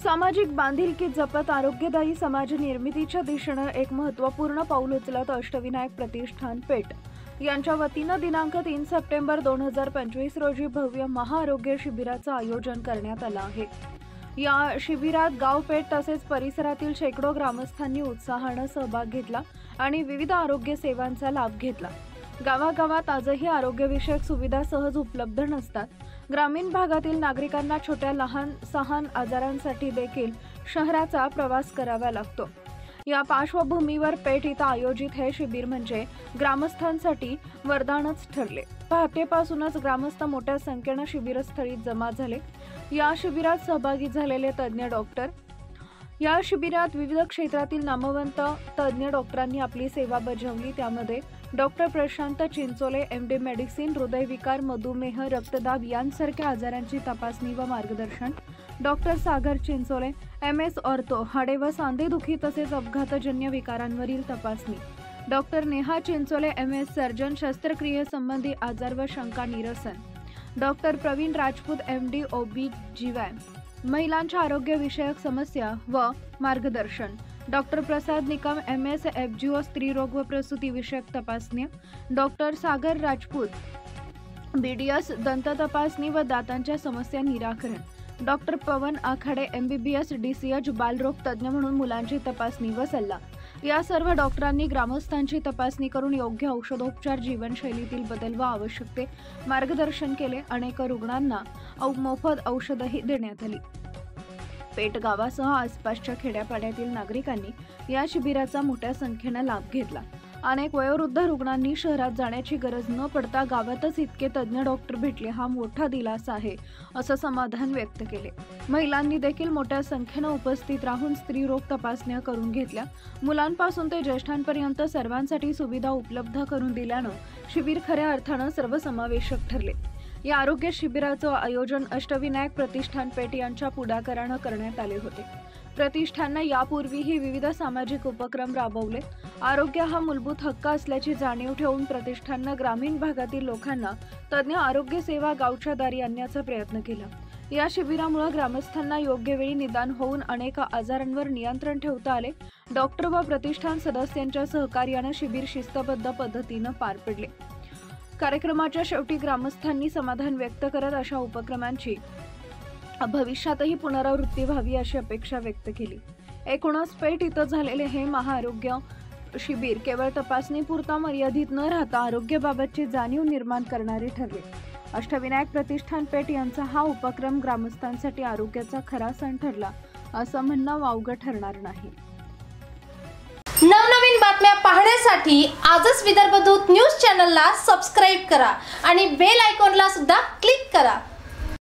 सामाजिक बांधिलकी जपत आरोग्यदायी समाज निर्मितीच्या दिशेने एक महत्त्वपूर्ण पाऊल उचलत अष्टविनायक प्रतिष्ठान पेठ यांच्या वतीने दिनांक 3 सप्टेंबर 2025 रोजी भव्य महाआरोग्य शिबिराचे आयोजन करण्यात आले आहे। या शिबिरात गाव पेठ तसेच परिसरातील शेकडो ग्रामस्थांनी उत्साहाने सहभाग घेतला आणि विविध आरोग्य सेवांचा लाभ घेतला। गावागावात आजही आरोग्यविषयक सुविधा सहज उपलब्ध नसतात। ग्रामीण भागातील नागरिकांना छोट्या लहान सहान आजारांसाठी देखील शहराचा प्रवास करावा लागतो। या पार्श्वभूमीवर पेठ इथं आयोजित हे शिबिर म्हणजे ग्रामस्थांसाठी वरदानच ठरले। पहाटेपासूनच ग्रामस्थ मोठ्या संख्येने शिबिरस्थळी जमा झाले। या शिबिरात सहभागी झालेले तज्ञ डॉक्टर या शिबिरात विविध क्षेत्रातील नामवंत तज्ञ डॉक्टरांनी आपली सेवा बजावली। त्यामध्ये doctor Prashant Chinchole MD medicine, हृदयविकार, मधुमेह, रक्तदाब यांसारख्या आजारांची तपासणी व मार्गदर्शन, doctor Sagar Chinchole MS ortho, हाडे व सांधेदुखी तसेच अपघातजन्य विकारांवरील तपासणी, doctor Neha Chinchole MS surgeon, शस्त्रक्रियेसंबंधी आजार व शंका निरसन, doctor Pravin Rajput MD OB-GYN, महिलांच्या आरोग्यविषयक समस्या व मार्गदर्शन, डॉक्टर प्रसाद निकम MS FGO, स्त्रीरोग व प्रसूती विषयक तपासणी, डॉक्टर सागर राजपूत BDS, दंत तपासणी व दातांच्या समस्या निराकरण, डॉक्टर पवन आखाडे MBBS DCH, बालरोग तज्ञ म्हणून मुलांची तपासणी व सल्ला। या सर्व डॉक्टरांनी ग्रामस्थांची तपासणी करून योग्य औषधोपचार, जीवनशैलीतील बदल व आवश्यक मार्गदर्शन केले। अनेक रुग्णांना मोफत औषधही देण्यात आली। पेठ गावासह आसपासच्या खेड्यापाड्यातील नागरिकांनी या शिबिराचा मोठ्या संख्येने लाभ घेतला। अनेक वयोवृद्ध रुग्णांनी शहरात जाण्याची गरज न पडता गावातच इतके तज्ञ डॉक्टर भेटले हा मोठा दिलासा आहे असं समाधान व्यक्त केले। महिलांनी देखील मोठ्या संख्येने उपस्थित राहून स्त्रीरोग तपासण्या करून घेतल्या। मुलांपासून ते ज्येष्ठांपर्यंत सर्वांसाठी सुविधा उपलब्ध करून दिल्यानं शिबिर खऱ्या अर्थानं सर्वसमावेशक ठरले। या आरोग्य शिबिराचं आयोजन अष्टविनायक प्रतिष्ठान पेठ यांच्या पुढाकाराने करण्यात आले होते। प्रतिष्ठानाने यापूर्वीही विविध सामाजिक उपक्रम राबवले। आरोग्य हा मूलभूत हक्क असल्याची जाणीव ठेवून प्रतिष्ठानाने ग्रामीण भागातील लोकांना तज्ञ आरोग्य सेवा गावच्या दारी आणण्याचा प्रयत्न केला। या शिबिरामुळे ग्रामस्थांना योग्य वेळी निदान होऊन अनेक आजारांवर नियंत्रण ठेवता आले। डॉक्टर व प्रतिष्ठान सदस्यांच्या सहकार्याने शिबिर शिस्तबद्ध पद्धतीने पार पडले। कार्यक्रमाच्या शेवटी ग्रामस्थांनी समाधान व्यक्त करत अशा उपक्रमांची भविष्यातही पुनरावृत्ती व्हावी अशी अपेक्षा व्यक्त केली। एकूणच पेठ इथं झालेले हे महाआरोग्य शिबिर केवळ तपासणीपुरता मर्यादित न राहता आरोग्याबाबतची जाणीव निर्माण करणारे ठरले। अष्टविनायक प्रतिष्ठान पेठ यांचा हा उपक्रम ग्रामस्थांसाठी आरोग्याचा खरा सण ठरला असं म्हणणं वावगं ठरणार नाही। नवनवीन बातम्या पाहण्यासाठी आजच विदर्भ दूत न्यूज चॅनलला सबस्क्राइब करा आणि बेल आयकॉनला सुद्धा क्लिक करा।